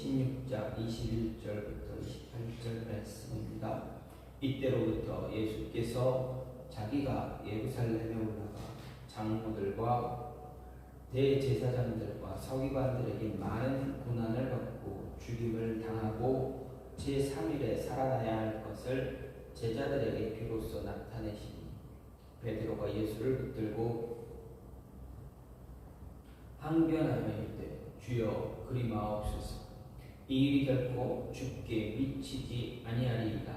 16장 21절부터 28절 말씀입니다. 이때로부터 예수께서 자기가 예루살렘에 올라가 장로들과 대제사장들과 서기관들에게 많은 고난을 받고 죽임을 당하고 제3일에 살아나야 할 것을 제자들에게 비로소 나타내시니 베드로가 예수를 붙들고 항변하여 이르되 주여 그리 마옵소서. 이 일이 결코 주께 미치지 아니하리이다.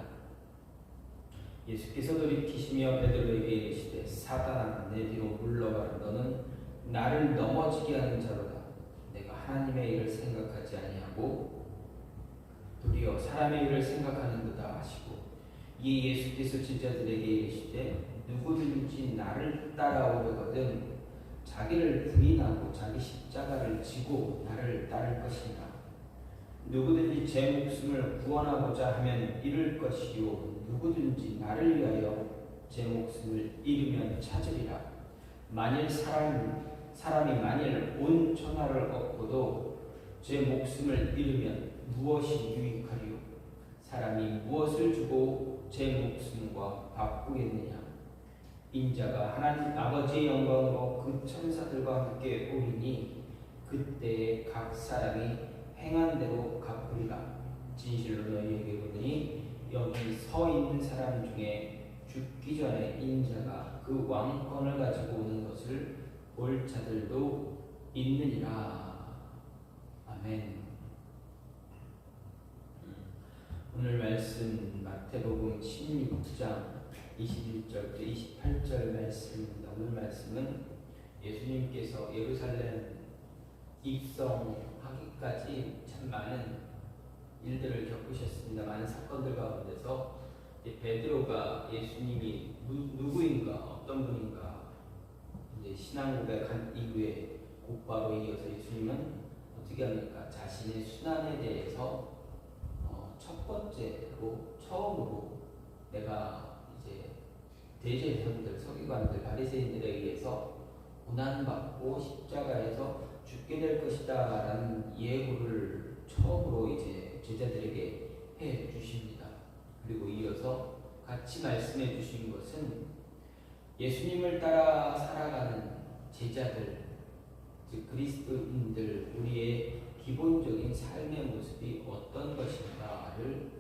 예수께서 돌이키시며 베드로에게 이르시되 사단아 내 뒤로 물러가라. 너는 나를 넘어지게 하는 자로다. 내가 하나님의 일을 생각하지 아니하고 도리어 사람의 일을 생각하는도다 하시고 이에 예수께서 제자들에게 이르시되 누구든지 나를 따라오려거든 자기를 부인하고 자기 십자가를 지고 나를 따를 것이니라. 누구든지 제 목숨을 구원하고자 하면 잃을 것이요 누구든지 나를 위하여 제 목숨을 잃으면 찾으리라. 만일 사람이 만일 온 천하를 얻고도 제 목숨을 잃으면 무엇이 유익하리요? 사람이 무엇을 주고 제 목숨과 바꾸겠느냐? 인자가 하나님 아버지의 영광으로 그 천사들과 함께 오리니 그때에 각 사람이 행한 대로 갚으리라. 진실로 너희에게 이르노니 여기 서 있는 사람 중에 죽기 전에 인자가 그 왕권을 가지고 오는 것을 볼 자들도 있느니라. 아멘. 오늘 말씀 마태복음 16장 21절부터 28절 말씀입니다. 오늘 말씀은 예수님께서 예루살렘 입성하기까지 참 많은 일들을 겪으셨습니다. 많은 사건들 가운데서 베드로가 예수님이 누구인가, 어떤 분인가 이제 신앙 고백한 이후에 곧바로 이어서 예수님은 어떻게 합니까? 자신의 순환에 대해서 첫 번째로 처음으로 내가 이제 대제사장들, 서기관들, 바리새인들에 의해서 고난받고 십자가에서 죽게 될 것이다라는 예고를 처음으로 이제 제자들에게 해 주십니다. 그리고 이어서 같이 말씀해 주신 것은 예수님을 따라 살아가는 제자들, 즉 그리스도인들, 우리의 기본적인 삶의 모습이 어떤 것인가를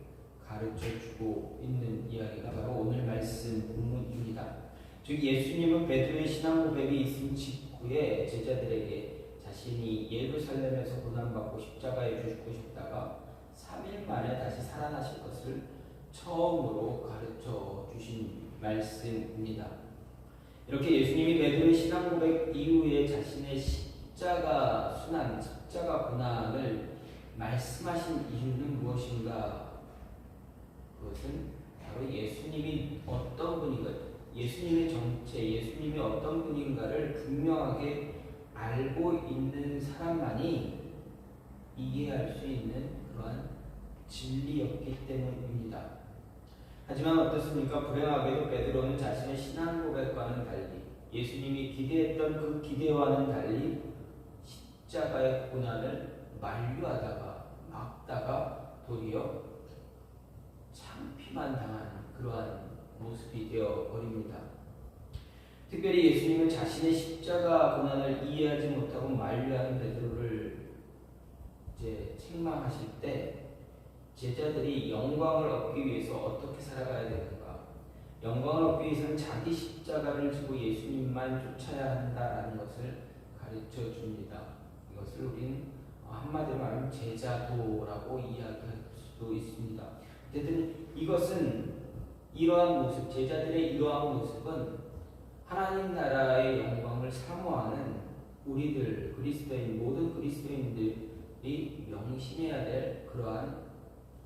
가르쳐주고 있는 이야기가 바로 오늘 말씀 본문입니다. 즉 예수님은 베드로의 신앙 고백이 있은 직후에 제자들에게 자신이 예루살렘에서 고난받고 십자가에 죽고 싶다가 3일 만에 다시 살아나실 것을 처음으로 가르쳐 주신 말씀입니다. 이렇게 예수님이 베드로의 신앙 고백 이후에 자신의 십자가 순환, 십자가 고난을 말씀하신 이유는 무엇인가? 그것은 바로 예수님이 어떤 분인가, 예수님의 정체, 예수님이 어떤 분인가를 분명하게 알고 있는 사람만이 이해할 수 있는 그러한 진리였기 때문입니다. 하지만 어떻습니까? 불행하게도 베드로는 자신의 신앙 고백과는 달리 예수님이 기대했던 그 기대와는 달리 십자가의 고난을 만류하다가 막다가 도리어 창피만 당한 그러한 모습이 되어 버립니다. 특별히 예수님은 자신의 십자가 고난을 이해하지 못하고 만류하는 베드로를 이제 책망하실 때 제자들이 영광을 얻기 위해서 어떻게 살아가야 되는가? 영광을 얻기 위해서는 자기 십자가를 지고 예수님만 쫓아야 한다라는 것을 가르쳐 줍니다. 이것을 우리는 한마디로 말하면 제자도라고 이야기할 수도 있습니다. 어쨌든 이것은 이러한 모습, 제자들의 이러한 모습은 하나님 나라의 영광을 사모하는 우리들, 그리스도인, 모든 그리스도인들이 명심해야 될 그러한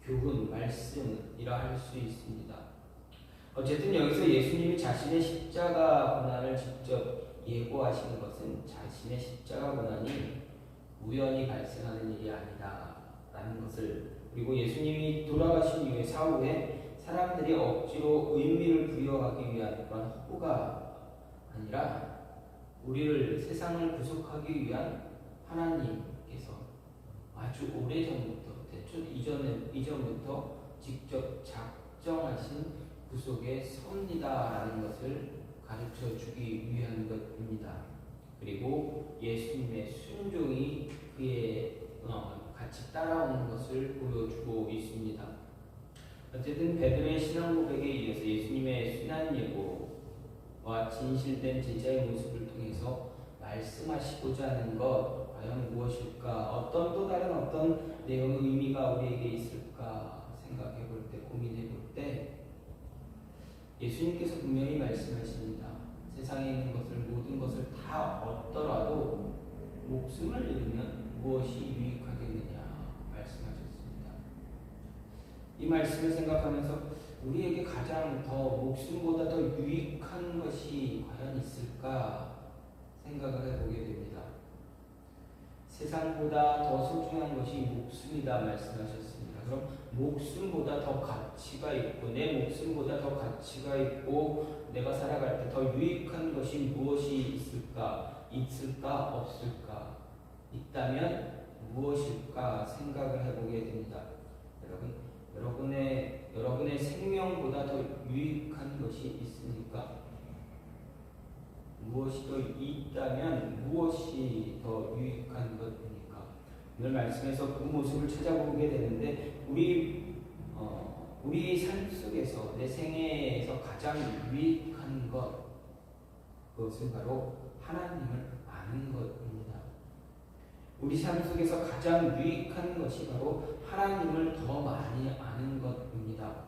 교훈, 말씀이라 할 수 있습니다. 어쨌든 여기서 예수님이 자신의 십자가 고난을 직접 예고하시는 것은 자신의 십자가 고난이 우연히 발생하는 일이 아니다라는 것을, 그리고 예수님이 돌아가신 이후에 사후에 사람들이 억지로 의미를 부여하기 위한 그런 허구가 아니라 우리를, 세상을 구속하기 위한 하나님께서 아주 오래전부터 이전부터 직접 작정하신 구속의 섭리다라는 것을 가르쳐 주기 위한 것입니다. 그리고 예수님의 순종이 그의 같이 따라오는 것을 보여주고 있습니다. 어쨌든 베드로의 신앙 고백에 이어서 예수님의 순한 예고와 진실된 제자의 모습을 통해서 말씀하시고자 하는 것 과연 무엇일까? 또 다른 어떤 내용의 의미가 우리에게 있을까 생각해 볼 때, 고민해 볼 때 예수님께서 분명히 말씀하십니다. 세상에 있는 것을, 모든 것을 다 얻더라도 목숨을 잃으면 무엇이 유익하겠느냐 말씀하셨습니다. 이 말씀을 생각하면서 우리에게 가장 더 목숨보다 더 유익한 것이 과연 있을까 생각을 해보게 됩니다. 세상보다 더 소중한 것이 목숨이다 말씀하셨습니다. 그럼 목숨보다 더 가치가 있고 내 목숨보다 더 가치가 있고 내가 살아갈 때 더 유익한 것이 무엇이 있을까? 없을까? 있다면 무엇일까 생각을 해보게 됩니다. 여러분의 생명보다 더 유익한 것이 있습니까? 무엇이 더 있다면 무엇이 더 유익한 것입니까? 오늘 말씀에서 그 모습을 찾아보게 되는데 우리 삶 속에서 내 생애에서 가장 유익한 것 그것은 바로 하나님을 아는 것입니다. 우리 삶 속에서 가장 유익한 것이 바로 하나님을 더 많이 아는 것입니다.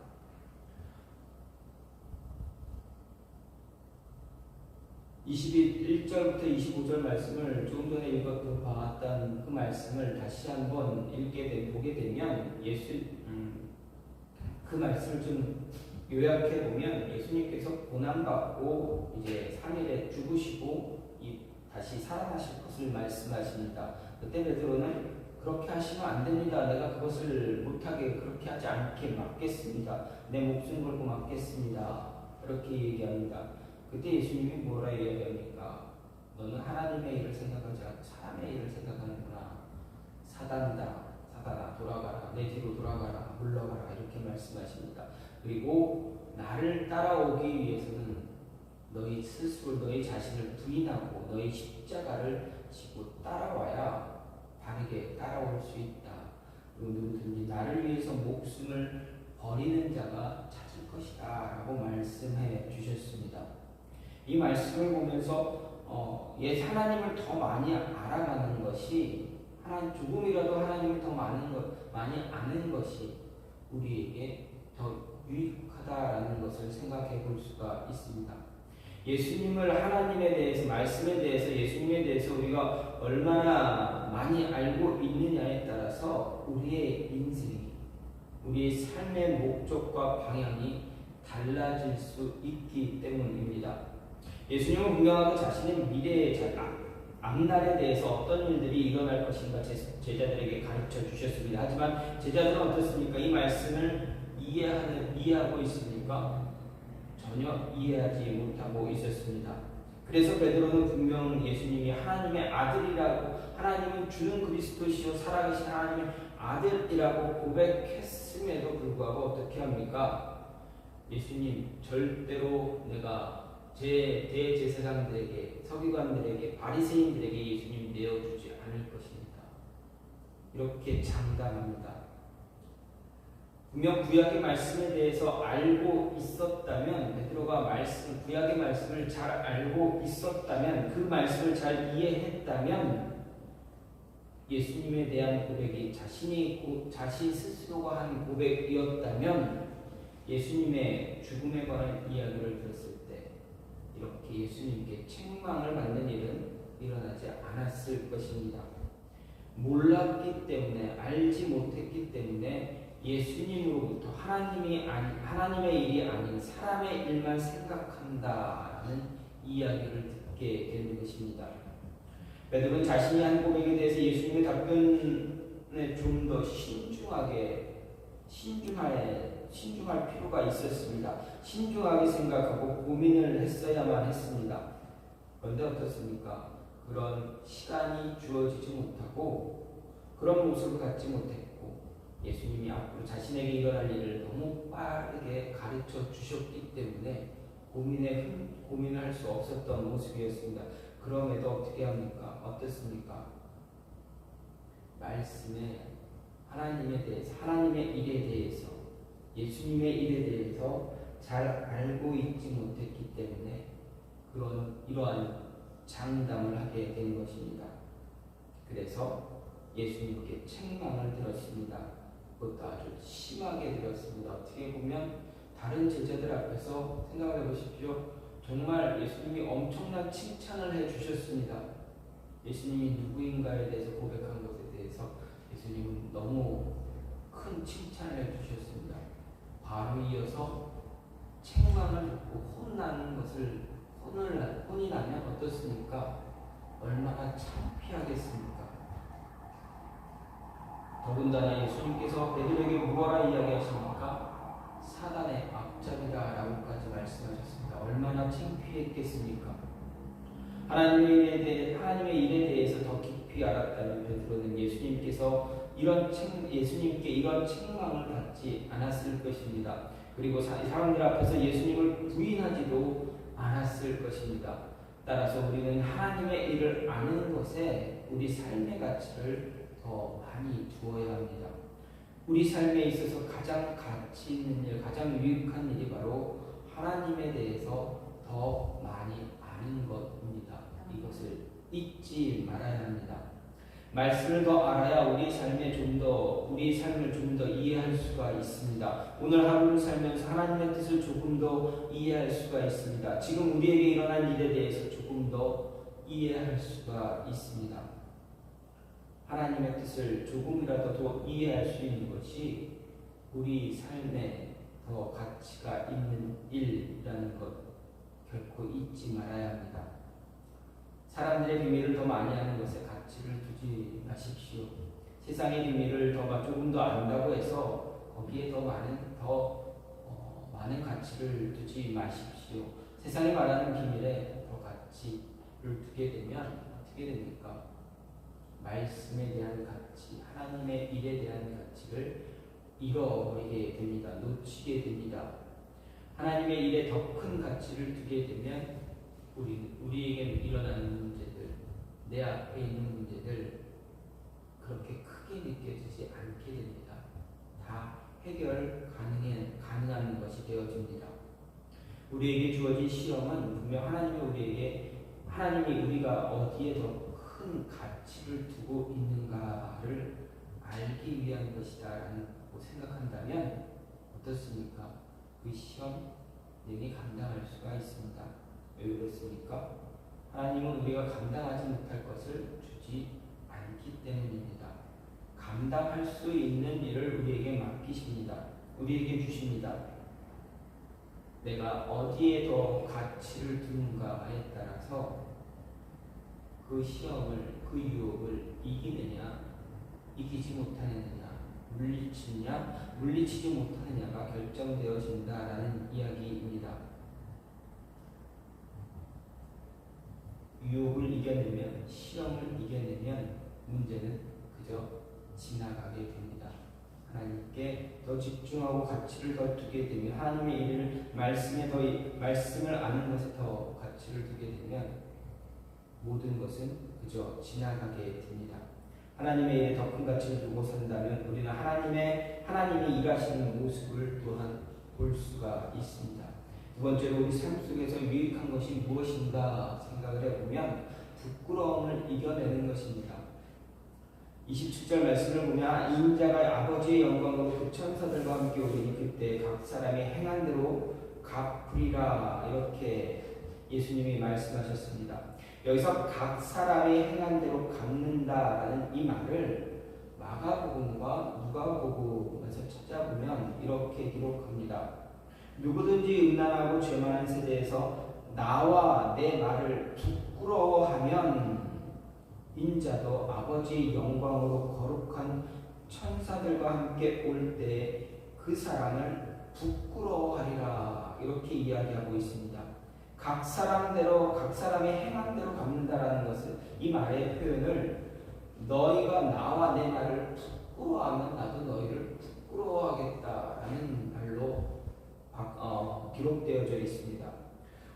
21절부터 25절 말씀을 조금 전에 읽었던 봤던 그 말씀을 다시 한번 보게 되면 그 말씀을 좀 요약해 보면 예수님께서 고난받고 이제 3일에 죽으시고 다시 살아나실 것을 말씀하십니다. 그때 베드로는 그렇게 하시면 안 됩니다. 내가 그것을 못하게 그렇게 하지 않게 막겠습니다. 내 목숨 걸고 막겠습니다. 그렇게 얘기합니다. 그때 예수님이 뭐라 얘기합니까? 너는 하나님의 일을 생각하지 않고 사람의 일을 생각하는구나. 사단아 돌아가라. 내 뒤로 돌아가라. 물러가라. 이렇게 말씀하십니다. 그리고 나를 따라오기 위해서는 너희 스스로 너희 자신을 부인하고 너희 십자가를 지고 따라와야 바르게 따라올 수 있다. 그리고 누구든지 나를 위해서 목숨을 버리는 자가 찾을 것이다 라고 말씀해 주셨습니다. 이 말씀을 보면서 하나님을 더 많이 알아가는 것이 조금이라도 하나님을 더 많이 아는 것이 우리에게 더 유익하다라는 것을 생각해 볼 수가 있습니다. 예수님을 하나님에 대해서 말씀에 대해서 예수님에 대해서 우리가 얼마나 많이 알고 있느냐에 따라서 우리의 인생이 우리의 삶의 목적과 방향이 달라질 수 있기 때문입니다. 예수님은 분명하게 자신의 미래의 앞날에 대해서 어떤 일들이 일어날 것인가 제자들에게 가르쳐 주셨습니다. 하지만 제자들은 어떻습니까? 이 말씀을 이해하고 있습니까? 전혀 이해하지 못하고 있었습니다. 그래서 베드로는 분명 예수님이 하나님의 아들이라고 하나님은 주는 그리스도시요 살아계신 하나님의 아들이라고 고백했음에도 불구하고 어떻게 합니까? 예수님 절대로 내가 제 대제사장들에게 서기관들에게 바리새인들에게 예수님 내어주지 않을 것입니다. 이렇게 장담합니다. 분명 구약의 말씀에 대해서 알고 있었다면 베드로가 구약의 말씀을 잘 알고 있었다면 그 말씀을 잘 이해했다면 예수님에 대한 고백이 자신 스스로가 한 고백이었다면 예수님의 죽음에 관한 이야기를 들었을 때 이렇게 예수님께 책망을 받는 일은 일어나지 않았을 것입니다. 몰랐기 때문에 알지 못했기 때문에 예수님으로부터 하나님의 일이 아닌 사람의 일만 생각한다라는 이야기를 듣게 되는 것입니다. 베드로는 자신이 한 고백에 대해서 예수님의 답변에 좀 더 신중할 필요가 있었습니다. 신중하게 생각하고 고민을 했어야만 했습니다. 그런데 어떻습니까? 그런 시간이 주어지지 못하고 그런 모습을 갖지 못했고 예수님이 앞으로 자신에게 일어날 일을 너무 빠르게 가르쳐 주셨기 때문에 고민을 할 수 없었던 모습이었습니다. 그럼에도 어떻게 합니까? 어떻습니까? 말씀에 하나님에 대해서, 하나님의 일에 대해서, 예수님의 일에 대해서 잘 알고 있지 못했기 때문에 이러한 장담을 하게 된 것입니다. 그래서 예수님께 책망을 들었습니다. 그것도 아주 심하게 들었습니다. 어떻게 보면 다른 제자들 앞에서 생각을 해보십시오. 정말 예수님이 엄청난 칭찬을 해주셨습니다. 예수님이 누구인가에 대해서 고백한 것에 대해서 예수님은 너무 큰 칭찬을 해주셨습니다. 바로 이어서 책망을 듣고 혼이 나면 어떻습니까? 얼마나 창피하겠습니까? 더군다나 예수님께서 베드로에게 무엇라 이야기하십니까? 사단의 앞잡이다 라고까지 말씀하셨습니다. 얼마나 창피했겠습니까? 하나님의 일에 대해서 더 깊이 알았다면 베드로는 예수님께 이런 책망을 받지 않았을 것입니다. 그리고 사람들 앞에서 예수님을 부인하지도 않았을 것입니다. 따라서 우리는 하나님의 일을 아는 것에 우리 삶의 가치를 더 많이 두어야 합니다. 우리 삶에 있어서 가장 가치 있는 일, 가장 유익한 일이 바로 하나님에 대해서 더 많이 아는 것입니다. 이것을 잊지 말아야 합니다. 말씀을 더 알아야 우리 삶을 좀 더 이해할 수가 있습니다. 오늘 하루를 살면서 하나님의 뜻을 조금 더 이해할 수가 있습니다. 지금 우리에게 일어난 일에 대해서 조금 더 이해할 수가 있습니다. 하나님의 뜻을 조금이라도 더 이해할 수 있는 것이 우리 삶에 더 가치가 있는 일이라는 것 결코 잊지 말아야 합니다. 사람들의 비밀을 더 많이 아는 것에 가치를 두지 마십시오. 세상의 비밀을 조금 더 안다고 해서 거기에 더 많은 가치를 두지 마십시오. 세상이 말하는 비밀에 더 가치를 두게 되면 어떻게 됩니까? 말씀에 대한 가치, 하나님의 일에 대한 가치를 잃어버리게 됩니다. 놓치게 됩니다. 하나님의 일에 더 큰 가치를 두게 되면 우리에게 일어나는 문제들, 내 앞에 있는 문제들 그렇게 크게 느껴지지 않게 됩니다. 다 해결 가능한 것이 되어집니다. 우리에게 주어진 시험은 분명 하나님이 우리가 어디에 더 큰 가치를 두고 있는가를 알기 위한 것이다라고 생각한다면 어떻습니까? 그 시험 능히 감당할 수가 있습니다. 왜 그렇습니까? 하나님은 우리가 감당하지 못할 것을 주지 않기 때문입니다. 감당할 수 있는 일을 우리에게 맡기십니다. 우리에게 주십니다. 내가 어디에 더 가치를 두는가에 따라서 그 시험을, 그 유혹을 이기느냐, 이기지 못하느냐, 물리치지 못하느냐가 결정되어진다라는 이야기입니다. 유혹을 이겨내면, 시험을 이겨내면 문제는 그저 지나가게 됩니다. 하나님께 더 집중하고 가치를 더 두게 되면, 하나님의 일을 말씀을 아는 것에 더 가치를 두게 되면 모든 것은 그저 지나가게 됩니다. 하나님의 일에 더 큰 가치를 두고 산다면 우리는 하나님이 일하시는 모습을 또한 볼 수가 있습니다. 두 번째로 우리 삶 속에서 유익한 것이 무엇인가 생각을 해보면 부끄러움을 이겨내는 것입니다. 27절 말씀을 보면 인자가 아버지의 영광으로 그 천사들과 함께 오리니 그때 각 사람이 행한 대로 갚으리라 이렇게 예수님이 말씀하셨습니다. 여기서 각 사람이 행한 대로 갚는다라는 이 말을 마가복음과 누가복음에서 찾아보면 이렇게 기록합니다. 누구든지 음란하고 죄 많은 세대에서 나와 내 말을 부끄러워하면 인자도 아버지의 영광으로 거룩한 천사들과 함께 올 때 그 사람을 부끄러워하리라 이렇게 이야기하고 있습니다. 각 사람이 행한 대로 갚는다라는 것은 이 말의 표현을 너희가 나와 내 말을 부끄러워하면 나도 너희를 부끄러워하겠다라는 말로 기록되어져 있습니다.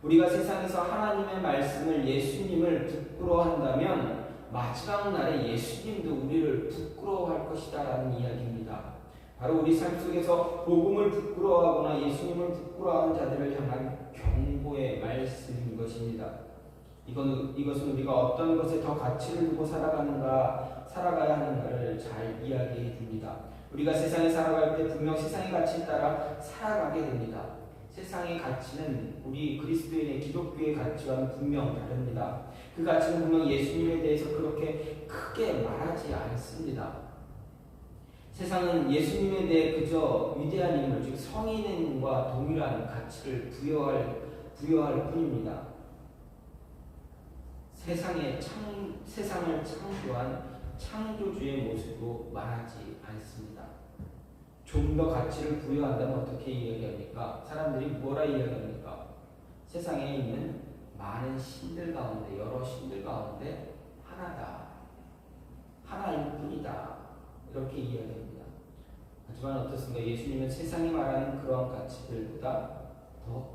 우리가 세상에서 하나님의 말씀을 예수님을 부끄러워한다면 마지막 날에 예수님도 우리를 부끄러워할 것이다라는 이야기입니다. 바로 우리 삶 속에서 복음을 부끄러워하거나 예수님을 부끄러워하는 자들을 향한 경고의 말씀인 것입니다. 이것은 우리가 어떤 것에 더 가치를 두고 살아가야 하는가를 잘 이야기해 줍니다. 우리가 세상에 살아갈 때 분명 세상의 가치에 따라 살아가게 됩니다. 세상의 가치는 우리 그리스도인의 기독교의 가치와는 분명 다릅니다. 그 가치는 분명 예수님에 대해서 그렇게 크게 말하지 않습니다. 세상은 예수님에 대해 그저 위대한 인물, 즉 성인과 동일한 가치를 부여할 뿐입니다. 세상을 창조한 창조주의 모습으로 말하지 않습니다. 좀 더 가치를 부여한다면 어떻게 이야기합니까? 사람들이 뭐라 이야기합니까? 세상에 있는 많은 신들 가운데, 여러 신들 가운데 하나다. 하나일 뿐이다. 이렇게 이야기합니다. 하지만 어떻습니까? 예수님은 세상이 말하는 그러한 가치들보다 더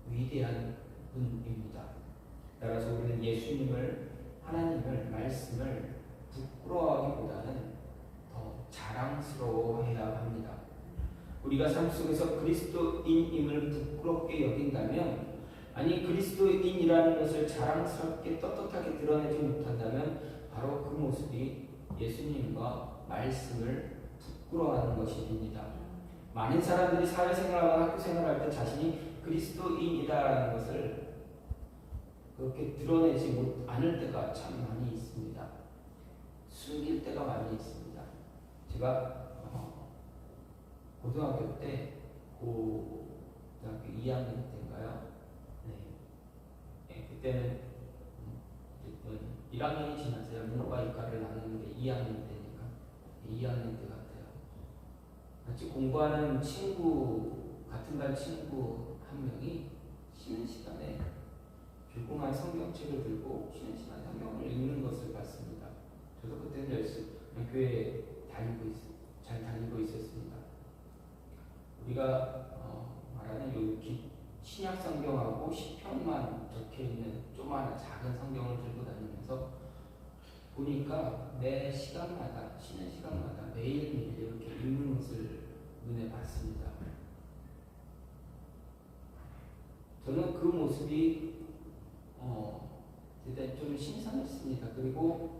위대한 분입니다. 따라서 우리는 예수님을, 하나님을, 말씀을 부끄러워하기보다는 더 자랑스러워해야 합니다. 우리가 삶 속에서 그리스도인임을 부끄럽게 여긴다면, 아니 그리스도인이라는 것을 자랑스럽게 떳떳하게 드러내지 못한다면 바로 그 모습이 예수님과 말씀을 부끄러워하는 것이 됩니다. 많은 사람들이 사회생활하거나 학교생활할 때 자신이 그리스도인이다라는 것을 그렇게 드러내지 않을 때가 참 많이 있습니다. 숨길 때가 많이 있습니다. 제가 고등학교 때, 고등학교 2학년 때인가요? 네, 그때는 1학년이 지나서야 문과 이과를 나누는데 2학년 때니까 2학년 때 같아요. 같이 공부하는 친구, 같은 반 친구 한 명이 쉬는 시간에 조그만 성경책을 들고 쉬는 시간에 성경을 읽는 것을 봤습니다. 저도 그때는 열심히 교회에 잘 다니고 있었습니다. 우리가 말하는 신약 성경하고 시편만 적혀있는 조그마한 작은 성경을 들고 다니면서 보니까 매 시간마다, 쉬는 시간마다 매일매일 이렇게 읽는 것을 눈에 봤습니다. 저는 그 모습이 대단히 좀 신선했습니다. 그리고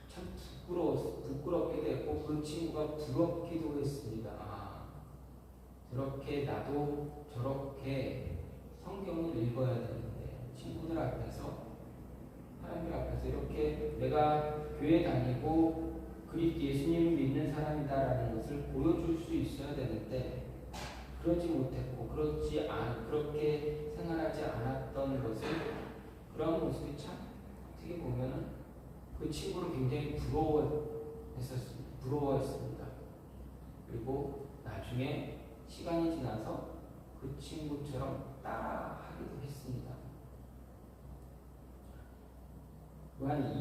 참 부끄럽게 됐고 그 친구가 부럽기도 했습니다. 저렇게 나도 저렇게 성경을 읽어야 되는데 친구들 앞에서, 사람들 앞에서 이렇게 내가 교회 다니고 예수님을 믿는 사람이다라는 것을 보여줄 수 있어야 되는데 그러지 못했고 그렇게 생활하지 않았던 것을, 그런 모습이 참 어떻게 보면은 그 친구를 굉장히 부러워했습니다. 그리고 나중에 시간이 지나서 그 친구처럼 따라하기도 했습니다. 또한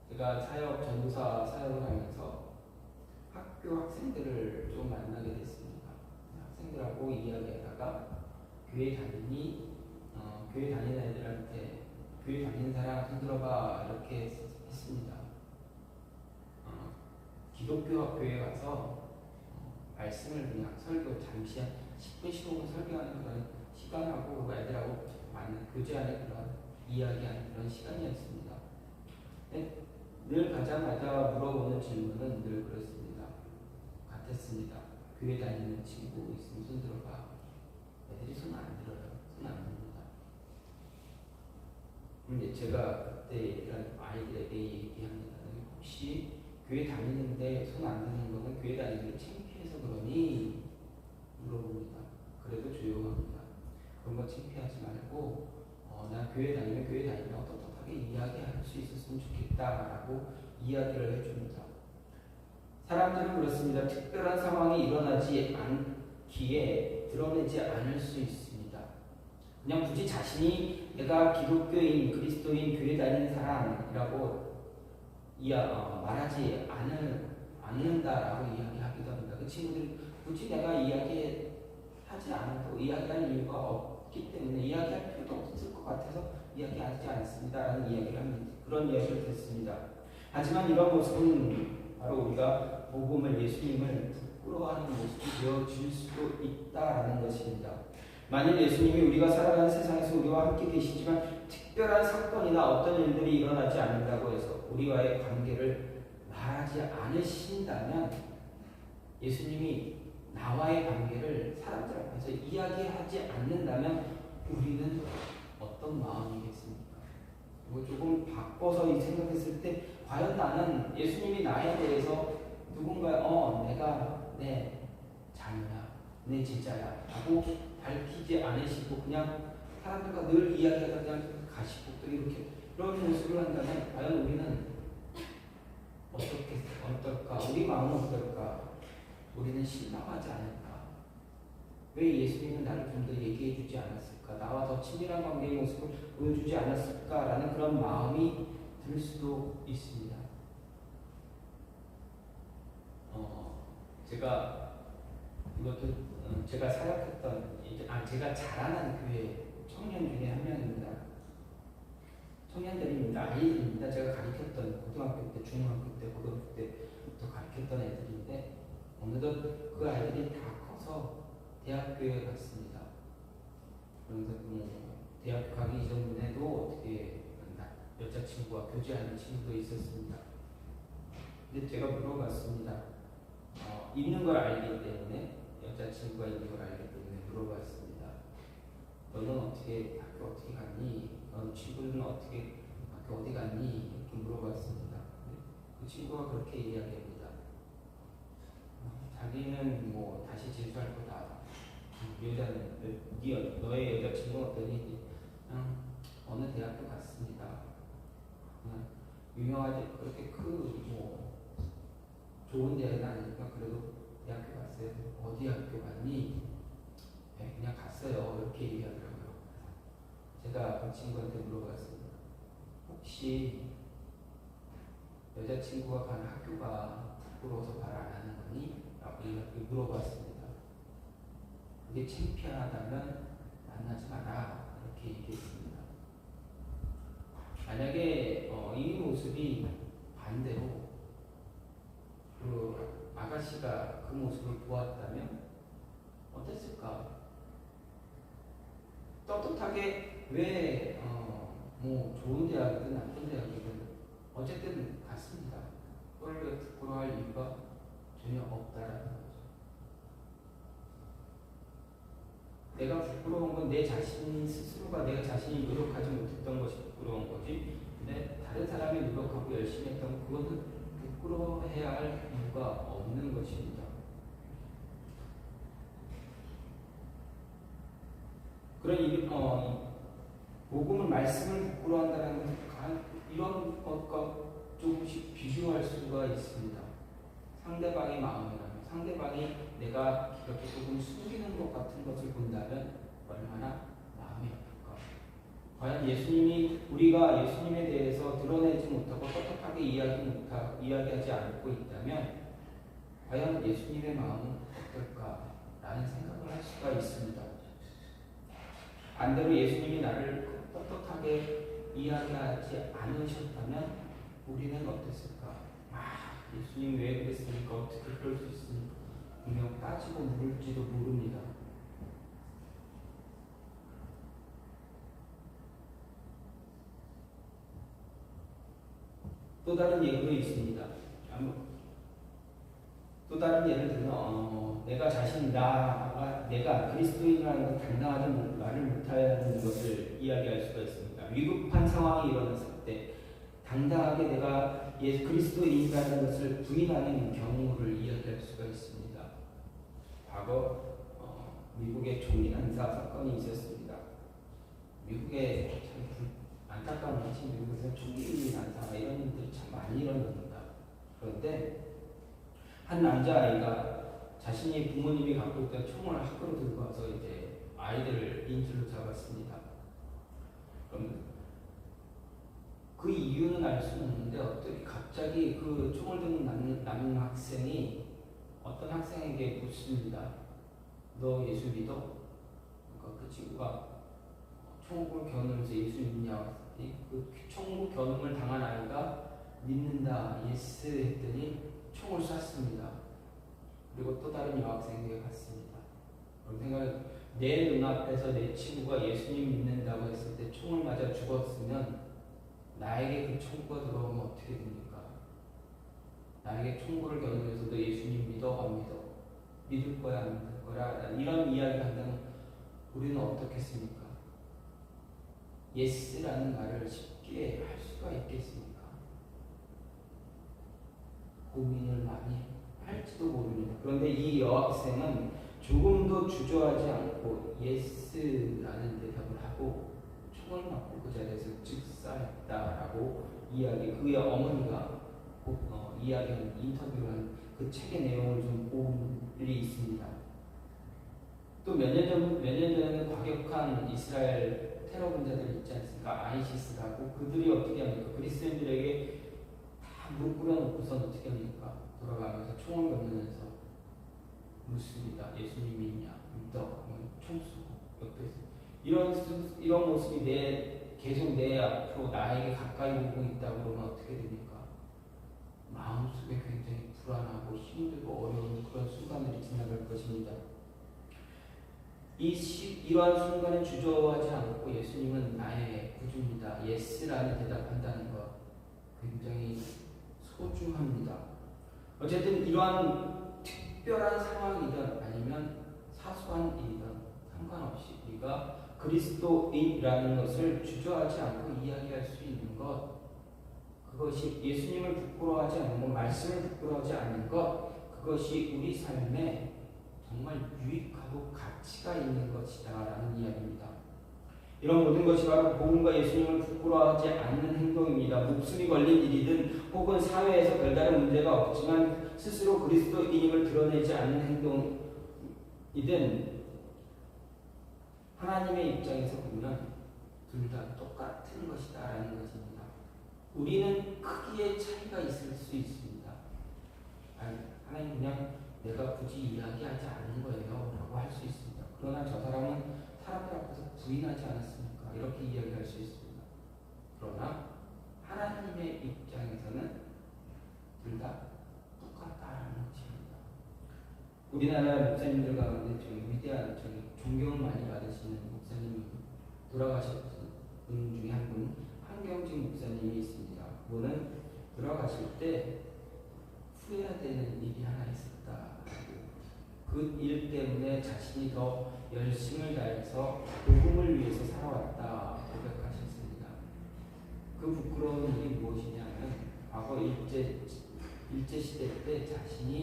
제가 전도사 사역을 하면서 학교 학생들을 좀 만나게 됐습니다. 학생들하고 이야기하다가 교회 다니는 애들한테 교회 다니는 사람 손들어봐 이렇게 했습니다. 기독교 학교에 가서 말씀을 그냥 잠시 한 10분 15분 설교하는 그런 시간하고 애들하고 교제하는 그런 이야기하는 그런 시간이었습니다. 늘 가자마자 물어보는 질문은 늘 그렇습니다. 같았습니다. 교회 다니는 친구 있으면 손 들어봐. 애들이 손 안 들어요. 손 안 듭니다. 근데 제가 그때 이런 아이들에게 얘기합니다. 혹시 교회 다니는데 손 안 드는 거는 교회 다니는 게 창피해서 그러니? 물어봅니다. 그래도 조용합니다. 그런 거 창피하지 말고 나 교회 다니면 떳떳하게 이야기할 수 있었으면 좋겠다라고 이야기를 해줍니다. 사람들은 그렇습니다. 특별한 상황이 일어나지 않기에 드러내지 않을 수 있습니다. 그냥 굳이 자신이 내가 기독교인, 그리스도인, 교회 다니는 사람이라고 말하지 않는다라고 이야기하기도 합니다. 그 친구들이 굳이 내가 이야기하지 않아도 이야기할 이유가 없기 때문에 이야기할 필요도 없을 것 같아서 이야기하지 않습니다라는 이야기를 합니다. 그런 이야기를 듣습니다. 하지만 이런 모습은 바로 우리가 복음을 예수님을 부끄러워하는 모습이 되어질 수도 있다라는 것입니다. 만일 예수님이 우리가 살아가는 세상에서 우리와 함께 계시지만 특별한 사건이나 어떤 일들이 일어나지 않는다고 해서 우리와의 관계를 말하지 않으신다면 예수님이 나와의 관계를 사람들 앞에서 이야기하지 않는다면 우리는 어떤 마음이겠습니까? 이거 조금 바꿔서 생각했을 때 과연 나는 예수님이 나에 대해서 누군가 내가 내 자녀야, 내 제자야 라고 밝히지 않으시고 그냥 사람들과 늘 이야기하다 그냥 가시고 또 이렇게 그런 모습을 한다면 과연 우리는 어떨까? 우리 마음은 어떨까? 우리는 실망하지 않을까? 왜 예수님은 나를 좀 더 얘기해 주지 않았을까? 나와 더 친밀한 관계의 모습을 보여주지 않았을까라는 그런 마음이 들 수도 있습니다. 제가 사역했던 제가 자라난 교회 청년 중에 한 명입니다. 청년들입니다. 아이들입니다. 제가 가르쳤던 고등학교 때, 중학교 때, 고등학교 때부터 가르쳤던 애들인데 어느덧 그 아이들이 다 커서 대학교에 갔습니다. 그래서 대학교 가기 이전에도 어떻게 여자친구와 교제하는 친구도 있었습니다. 근데 제가 물어봤습니다. 있는 걸 알기 때문에 여자친구가 있는 걸 알기 때문에 물어봤습니다. 너는 학교 어떻게 갔니? 너 친구는 학교 어디 갔니? 이렇게 물어봤습니다. 그 친구가 그렇게 이야기합니다. 자기는 다시 재수할 거다. 너의 여자친구는 어떠니? 그냥 어느 대학교 갔습니다. 유명하지 그렇게 좋은 대학은 아니니까 그래도 대학교 갔어요. 어디 학교 갔니? 네, 그냥 갔어요. 이렇게 얘기하더라고요. 제가 그 친구한테 물어봤습니다. 혹시 여자친구가 가는 학교가 부끄러워서 말 안 하는 거니? 라고 물어봤습니다. 그게 창피하다면 만나지 마라. 이렇게 얘기했습니다. 만약에 이 모습이 반대로 그 아가씨가 그 모습을 보았다면 어땠을까? 떳떳하게 왜 좋은 대학이든 나쁜 대학이든 어쨌든 갔습니다. 그걸 왜 부끄러워할 이유가 전혀 없다라는 거죠. 내가 부끄러운 건 내 자신 스스로가 내가 자신이 노력하지 못했던 것이 부끄러운 거지. 근데 다른 사람이 노력하고 열심히 했던 그것은 부끄러워해야 할 이유가 없는 것입니다. 그런 복음을 말씀을 부끄러워한다는 것은 이런 것과 조금씩 비교할 수가 있습니다. 상대방의 마음이라면 상대방이 내가 이렇게 조금 숨기는 것 같은 것을 본다면 얼마나 마음이 아플까. 과연 우리가 예수님에 대해서 드러내지 못하고 떳떳하게 이야기하지 않고 있다면 과연 예수님의 마음은 어떨까라는 생각을 할 수가 있습니다. 반대로 예수님이 나를 떳떳하게 이야기하지 않으셨다면 우리는 어땠을까? 예수님 왜 그랬습니까? 어떻게 그럴 수 있습니까? 분명 따지고 물을지도 모릅니다. 또 다른 예도 있습니다. 또 다른 예를 들면 내가 내가 그리스도인이라는 걸 당당하게 말을 못하는 것을 이야기할 수가 있습니다. 위급한 상황이 일어났을 때 당당하게 내가 그리스도인이라는 것을 부인하는 경우를 이야기할 수가 있습니다. 과거 미국의 총리 난사 사건이 있었습니다. 미국에 참 안타까운 것이 미국에서 총리 난사 이런 일들이 참 많이 일어납니다. 그런데 한 남자아이가 자신이 부모님이 갖고 있던 총을 학교로 들고 와서 이제 아이들을 인질로 잡았습니다. 그럼 그 이유는 알 수는 없는데 어떻게 갑자기 그 총을 든 남학생이 어떤 학생에게 묻습니다. 너 예수 믿어? 그러니까 그 친구가 총을 겨누면서 예수 믿냐고 했더니 그 총을 겨눔을 당한 아이가 믿는다, 예스 했더니 총을 쐈습니다. 그리고 또 다른 여학생에게 갔습니다. 그런 생각에 내 눈앞에서 내 친구가 예수님 믿는다고 했을 때 총을 맞아 죽었으면 나에게 그 총구가 들어오면 어떻게 됩니까? 나에게 총구를 겨누면서 너 예수님 믿어? 안 믿어? 믿을 거야? 안 믿을 거야? 이런 이야기 한다면 우리는 어떻겠습니까? 예스라는 말을 쉽게 할 수가 있겠습니까? 고민을 많이 할지도 모릅니다. 그런데 이 여학생은 조금도 주저하지 않고 예스라는 대답을 하고 총을 맞고 그 자리에서 즉사했다라고 그의 어머니가 이야기한 인터뷰한 그 책의 내용을 좀 본 일이 있습니다. 또 몇 년 전에는 과격한 이스라엘 테러 분자들 있지 않습니까? 아이시스라고 그들이 어떻게 합니까? 그리스도인들에게 다 무릎 꿇어놓고선 어떻게 합니까? 돌아가면서 총을 겨누면서 묻습니다. 예수님 믿냐? 믿어? 총 쏘고 옆에서 이런 모습이 계속 내 앞으로 나에게 가까이 오고 있다고 그러면 어떻게 됩니까? 마음속에 굉장히 불안하고 힘들고 어려운 그런 순간들이 지나갈 것입니다. 이러한 순간에 주저하지 않고 예수님은 나의 구주입니다. 예스라는 대답한다는 것 굉장히 소중합니다. 어쨌든 이러한 특별한 상황이든 아니면 사소한 일이든 상관없이 우리가 그리스도인이라는 것을 주저하지 않고 이야기할 수 있는 것, 그것이 예수님을 부끄러워하지 않는 것, 말씀을 부끄러워하지 않는 것, 그것이 우리 삶에 정말 유익하고 가치가 있는 것이다라는 이야기입니다. 이런 모든 것이 바로 복음과 예수님을 부끄러워하지 않는 행동입니다. 목숨이 걸린 일이든 혹은 사회에서 별다른 문제가 없지만 스스로 그리스도인임을 드러내지 않는 행동이든 하나님의 입장에서 보면 둘 다 똑같은 것이다라는 것입니다. 우리는 크기의 차이가 있을 수 있습니다. 하나님 그냥 내가 굳이 이야기하지 않는 거예요 라고 할 수 있습니다. 그러나 저 사람은 사람들 앞에서 부인하지 않았습니까? 이렇게 이야기할 수 있습니다. 그러나 하나님의 입장에서는 둘 다 똑같다라는 것입니다. 우리나라 목사님들 가운데 위대한 존경을 많이 받으시는 목사님이 돌아가셨던 분 중에 한 분, 한경직 목사님이 있습니다. 그분은 돌아가실 때 후회되는 일이 하나 있었다. 그 일 때문에 자신이 더 열심을 다해서 복음을 위해서 살아왔다 고백하셨습니다. 그 부끄러운 일이 무엇이냐면 과거 일제시대 때 자신이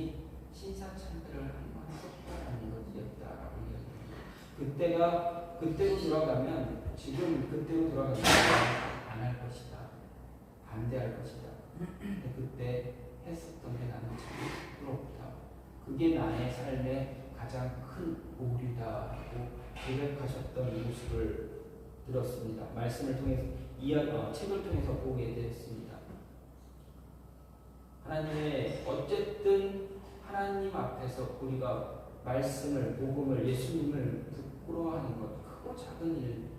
신사참배를 한번 했었다는 것이었다라고 이야기합니다. 그때로 돌아가면 그때로 돌아가면 안 할 것이다. 반대할 것이다. 근데 그때 했었던 게 나는 참 부끄럽다. 그게 나의 삶의 가장 큰 오류다라고 고백하셨던 모습을 들었습니다. 말씀을 통해서 책을 통해서 보게 되었습니다. 어쨌든 하나님 앞에서 우리가 말씀을, 복음을, 예수님을 부끄러워하는 것, 크고 작은 일은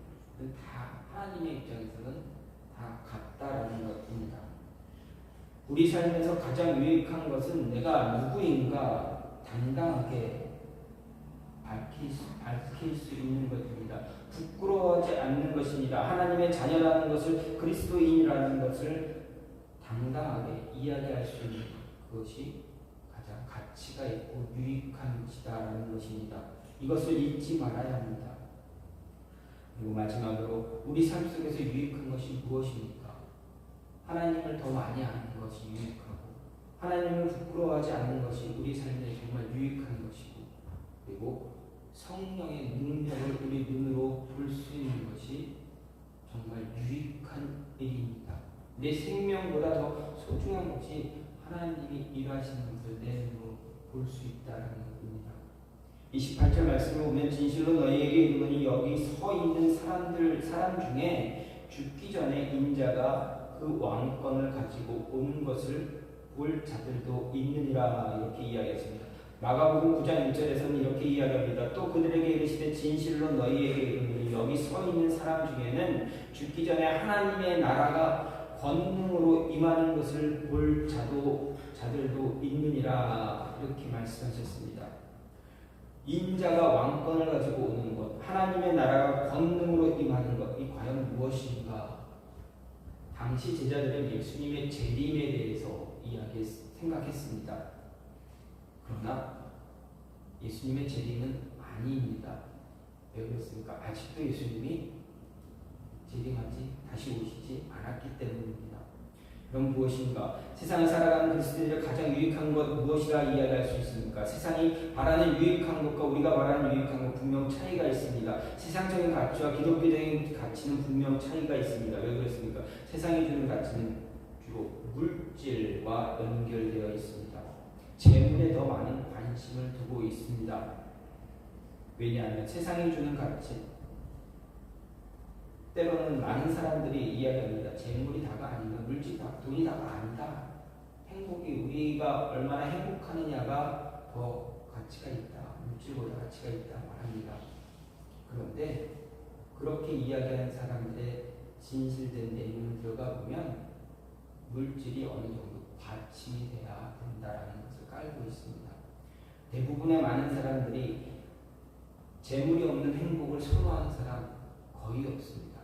다 하나님의 입장에서는 다 같다라는 것입니다. 우리 삶에서 가장 유익한 것은 내가 누구인가 당당하게 밝힐 수 있는 것입니다. 부끄러워하지 않는 것입니다. 하나님의 자녀라는 것을, 그리스도인이라는 것을 당당하게 이야기할 수 있는 그것이 가장 가치가 있고 유익한 것이다라는 것입니다. 이것을 잊지 말아야 합니다. 그리고 마지막으로 우리 삶 속에서 유익한 것이 무엇입니까? 하나님을 더 많이 아는 것이 유익하고 하나님을 부끄러워하지 않는 것이 우리 삶에 정말 유익한 것이고, 그리고 성령의 능력을 우리 눈으로 볼 수 있는 것이 정말 유익한 일입니다. 내 생명보다 더 소중한 것이 하나님이 일하시는 것을 내 눈으로 볼 수 있다는 것입니다. 28절 말씀을 보면 진실로 너희에게 이르노니 여기 서 있는 사람 중에 죽기 전에 인자가 그 왕권을 가지고 오는 것을 것을 볼 자들도 있느니라 이렇게 이야기했습니다. 마가복음 9장 1절에서는 이렇게 이야기합니다. 또 그들에게 이르시되 진실로 너희에게 이르노니 여기 서 있는 사람 중에는 죽기 전에 하나님의 나라가 권능으로 임하는 것을 볼 자들도 있느니라 이렇게 말씀하셨습니다. 인자가 왕권을 가지고 오는 것, 하나님의 나라가 권능으로 임하는 것, 이 과연 무엇인가? 당시 제자들은 예수님의 재림에 대해서 생각했습니다. 그러나 예수님의 재림은 아니입니다. 왜 그렇습니까? 아직도 예수님이 재림하지 다시 오시지 않았기 때문입니다. 그럼 무엇인가? 세상을 살아가는 그리스도인들의 가장 유익한 것 무엇이라 이야기할 수 있습니까? 세상이 바라는 유익한 것과 우리가 바라는 유익한 것 분명 차이가 있습니다. 세상적인 가치와 기독교적인 가치는 분명 차이가 있습니다. 왜 그렇습니까? 세상이 주는 가치는 주로 물질과 연결되어 있습니다. 재물에 더 많은 관심을 두고 있습니다. 왜냐하면 세상이 주는 가치, 때로는 많은 사람들이 이야기합니다. 재물이 다가 아니다. 물질 다, 돈이 다가 아니다. 행복이 우리가 얼마나 행복하느냐가 더 가치가 있다. 물질보다 가치가 있다 말합니다. 그런데 그렇게 이야기하는 사람들의 진실된 내용을 들어가 보면 물질이 어느 정도 받침이 돼야 된다라는 것을 깔고 있습니다. 대부분의 많은 사람들이 재물이 없는 행복을 선호하는 사람 거의 없습니다.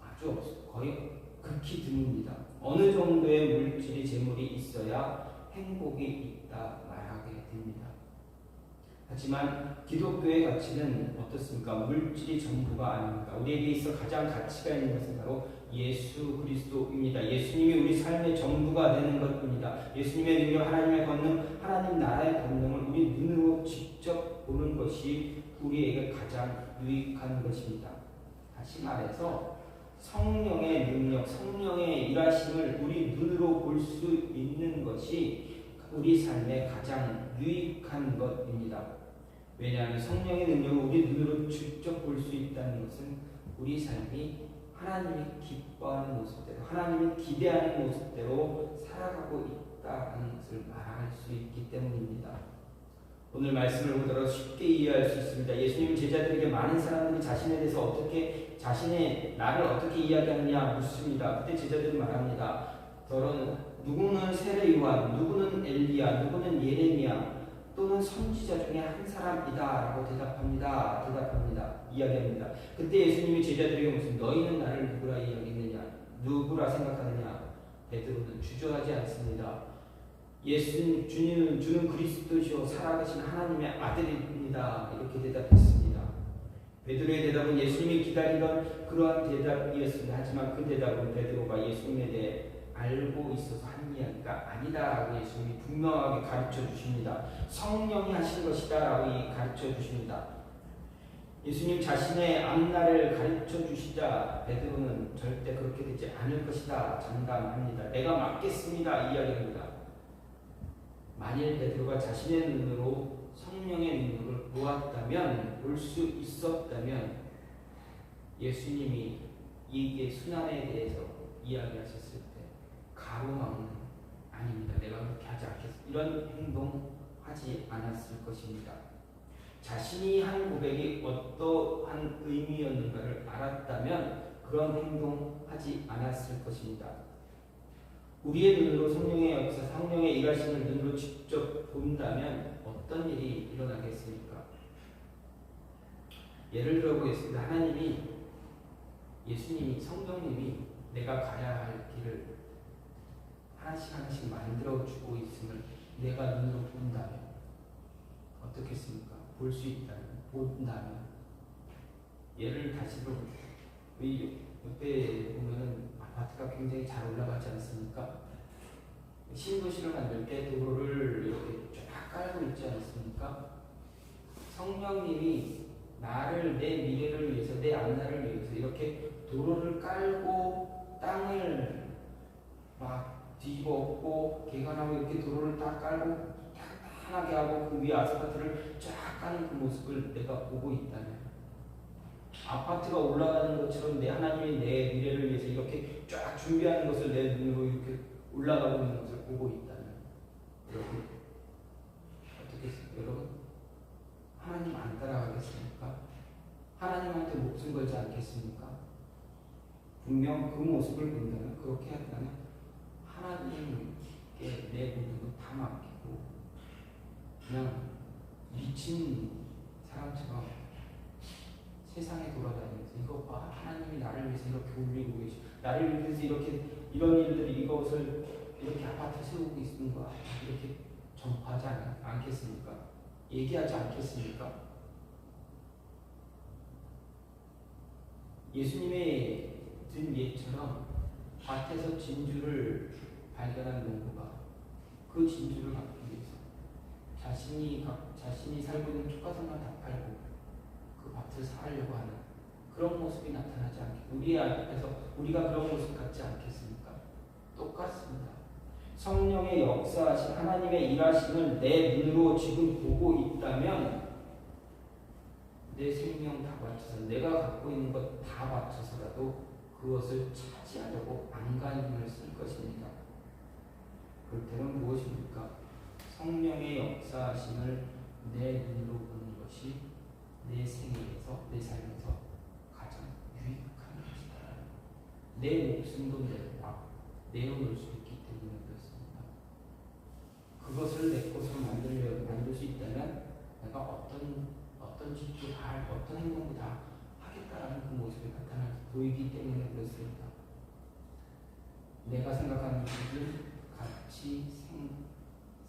아주 없습니다. 거의 극히 드뭅니다. 어느 정도의 물질이 재물이 있어야 행복이 있다 말하게 됩니다. 하지만 기독교의 가치는 어떻습니까? 물질이 전부가 아닙니다. 우리에게 있어 가장 가치가 있는 것은 바로 예수 그리스도입니다. 예수님이 우리 삶의 전부가 되는 것입니다. 예수님의 능력, 하나님의 권능, 하나님 나라의 권능을 우리 눈으로 직접 보는 것이 우리에게 가장 유익한 것입니다. 다시 말해서 성령의 능력, 성령의 일하심을 우리 눈으로 볼 수 있는 것이 우리 삶의 가장 유익한 것입니다. 왜냐하면 성령의 능력을 우리 눈으로 직접 볼 수 있다는 것은 우리 삶이 하나님이 기뻐하는 모습대로, 하나님이 기대하는 모습대로 살아가고 있다는 것을 말할 수 있기 때문입니다. 오늘 말씀을 보더라도 쉽게 이해할 수 있습니다. 예수님 제자들에게 많은 사람들이 자신에 대해서 자신의 나를 어떻게 이야기하느냐 묻습니다. 그때 제자들이 말합니다. 누구는 세례 요한, 누구는 엘리야, 누구는 예레미야, 또는 선지자 중에 한 사람이다라고 대답합니다. 이야기합니다. 그때 예수님이 제자들에게 무슨 너희는 나를 누구라 이야기했느냐, 누구라 생각하느냐? 베드로는 주저하지 않습니다. 주는 그리스도시요 살아계신 하나님의 아들입니다. 이렇게 대답했습니다. 베드로의 대답은 예수님이 기다리던 그러한 대답이었습니다. 하지만 그 대답은 베드로가 예수님에 대해 알고 있어서 한 이야기가 아니다라고 예수님이 분명하게 가르쳐 주십니다. 성령이 하신 것이다라고 가르쳐 주십니다. 예수님 자신의 앞날을 가르쳐 주시자 베드로는 절대 그렇게 되지 않을 것이다 장담합니다. 내가 맡겠습니다 이야기합니다. 만일 베드로가 자신의 눈으로 성령의 눈으로 보았다면, 볼 수 있었다면 예수님이 이게 순환에 대해서 이야기하셨을 때 가로막는 아닙니다. 내가 그렇게 하지 않겠습니다. 이런 행동하지 않았을 것입니다. 자신이 한 고백이 어떠한 의미였는가를 알았다면 그런 행동하지 않았을 것입니다. 우리의 눈으로 성령의 역사, 성령의 일하심을 눈으로 직접 본다면 어떤 일이 일어나겠습니까? 예를 들어보겠습니다. 예수님이, 성령님이 내가 가야 할 길을 하나씩 만들어주고 있음을 내가 눈으로 본다면 어떻겠습니까? 볼 수 있다면, 본다면. 예를 다시 들어보십시오. 옆에 보면은 아파트가 굉장히 잘 올라가지 않습니까? 신도시를 만들 때 도로를 이렇게 쫙 깔고 있지 않습니까? 성령님이 내 미래를 위해서, 내 앞날을 위해서 이렇게 도로를 깔고 땅을 막 뒤집어엎고 개간하고 이렇게 도로를 딱 깔고 탄탄하게 하고 그 위에 아스팔트를 쫙 까는 그 모습을 내가 보고 있다면, 아파트가 올라가는 것처럼 하나님이 내 미래를 위해서 이렇게 쫙 준비하는 것을 내 눈으로 이렇게 올라가고 있는 것을 보고 있다면 여러분 어떻겠습니까? 여러분 하나님 안 따라가겠습니까? 하나님한테 목숨 걸지 않겠습니까? 분명 그 모습을 본다면 그렇게 한다면 하나님께 내 모든 것 다 맡기고 그냥 미친 사람처럼 세상에 돌아다니면서 이것 봐 하나님이 나를 위해서 이렇게 올리고 계시 나를 위해서 이렇게 이런 일들이 이것을 이렇게 아파트 세우고 있는 거야 이렇게 전파하지 않겠습니까? 얘기하지 않겠습니까? 예수님의 든 예처럼 밭에서 진주를 발견한 농부가 그 진주를 갖기 위해서 자신이 살고 있는 초가상을 다 팔고 그 밭을 사려고 하는 그런 모습이 나타나지 않겠습니까? 우리 앞에서 우리가 그런 모습 같지 않겠습니까? 똑같습니다. 성령의 역사하신 하나님의 일하심을 내 눈으로 지금 보고 있다면 내 생명 다 바쳐서 내가 갖고 있는 것 다 바쳐서라도 그것을 차지하려고 안간힘을 쓸 것입니다. 그럴 때는 무엇입니까? 성령의 역사하심을 내 눈으로 보는 것이 내 생애에서 내 삶에서 가장 유익한 것이다. 내 목숨도 내어놓을 수 있기 때문에 그렇습니다. 그것을 내 것으로 만들 수 있다면 내가 어떤 짓도 다 어떤 행동도 다 하겠다라는 그 모습이 보이기 때문에 그렇습니다. 내가 생각하는 것은 가치,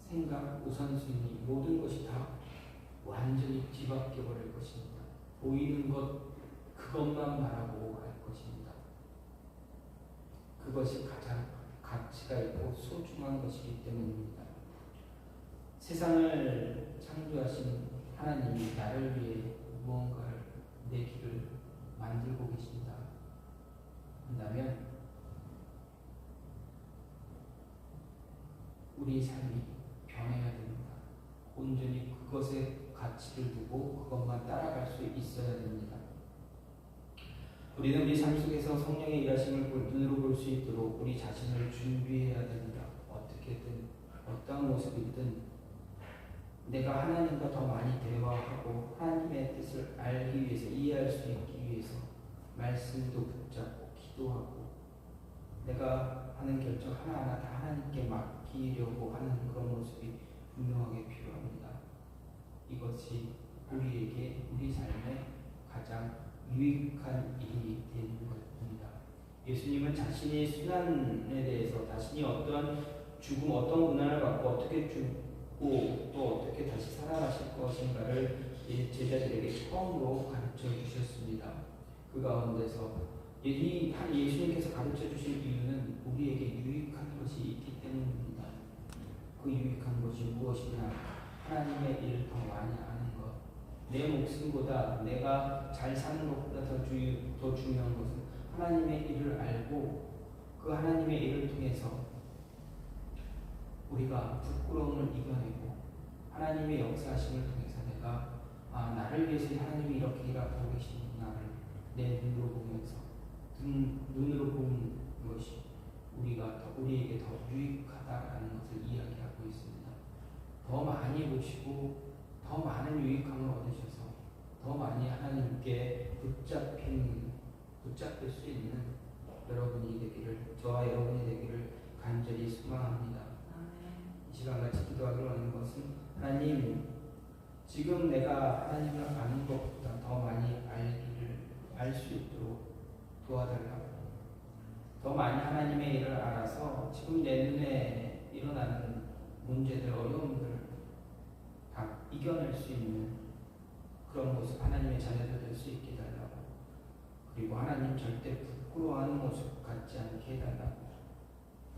생각, 우선순위 모든 것이 다 완전히 뒤바뀌어 버릴 것입니다. 보이는 것 그것만 바라보고 갈 것입니다. 그것이 가장 가치가 있고 소중한 것이기 때문입니다. 세상을 창조하신 하나님이 나를 위해 무언가를 내 길을 만들고 계신다 한다면 우리의 삶이 변해야 됩니다. 온전히 그것에 가치를 두고 그것만 따라갈 수 있어야 됩니다. 우리는 우리 삶 속에서 성령의 일하심을 눈으로 볼 수 있도록 우리 자신을 준비해야 됩니다. 어떻게든 어떤 모습이든 내가 하나님과 더 많이 대화하고 하나님의 뜻을 알기 위해서 이해할 수 있기 위해서 말씀도 붙잡고 기도하고 내가 하는 결정 하나하나 다 하나님께 맡기려고 하는 그런 모습이 분명하게 필요합니다. 이것이 우리 삶에 가장 유익한 일이 되는 것입니다. 예수님은 자신의 순환에 대해서 자신이 어떠한 죽음, 어떤 고난을 받고 어떻게 죽고 또 어떻게 다시 살아가실 것인가를 제자들에게 처음으로 가르쳐 주셨습니다. 그 가운데서 예수님께서 가르쳐 주신 이유는 우리에게 유익한 것이 있기 때문입니다. 그 유익한 것이 무엇이냐? 하나님의 일을 더 많이 아는 것. 내 목숨보다 내가 잘 사는 것보다 더 중요한 것은 하나님의 일을 알고 그 하나님의 일을 통해서 우리가 부끄러움을 이겨내고 하나님의 역사하심을 통해서 내가 나를 위해서 하나님이 이렇게 일하고 계시구나를 내 눈으로 보면서 눈으로 보는 것이 우리에게 더 유익하다라는 것을 이야기하고 있습니다. 더 많이 보시고 더 많은 유익함을 얻으셔서 더 많이 하나님께 붙잡힐 수 있는 여러분이 되기를 저와 여러분이 되기를 간절히 소망합니다. 이 시간 같이 기도하기로 하는 것은 하나님 지금 내가 하나님을 아는 것보다 더 많이 알 수 있도록 도와달라고 더 많이 하나님의 일을 알아서 지금 내 눈에 일어나는 문제들 어려움들 다 이겨낼 수 있는 그런 모습 하나님의 자녀들 될 수 있게 해달라고 그리고 하나님 절대 부끄러워하는 모습 갖지 않게 해달라고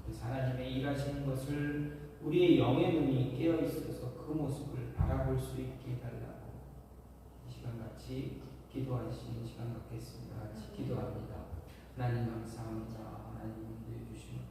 그래서 하나님의 일하시는 것을 우리의 영의 눈이 깨어 있어서 그 모습을 바라볼 수 있게 해달라고 이 시간 같이 기도하시는 시간 갖겠습니다. 같이 기도합니다. 하나님 감사합니다. 하나님 인도해 주시는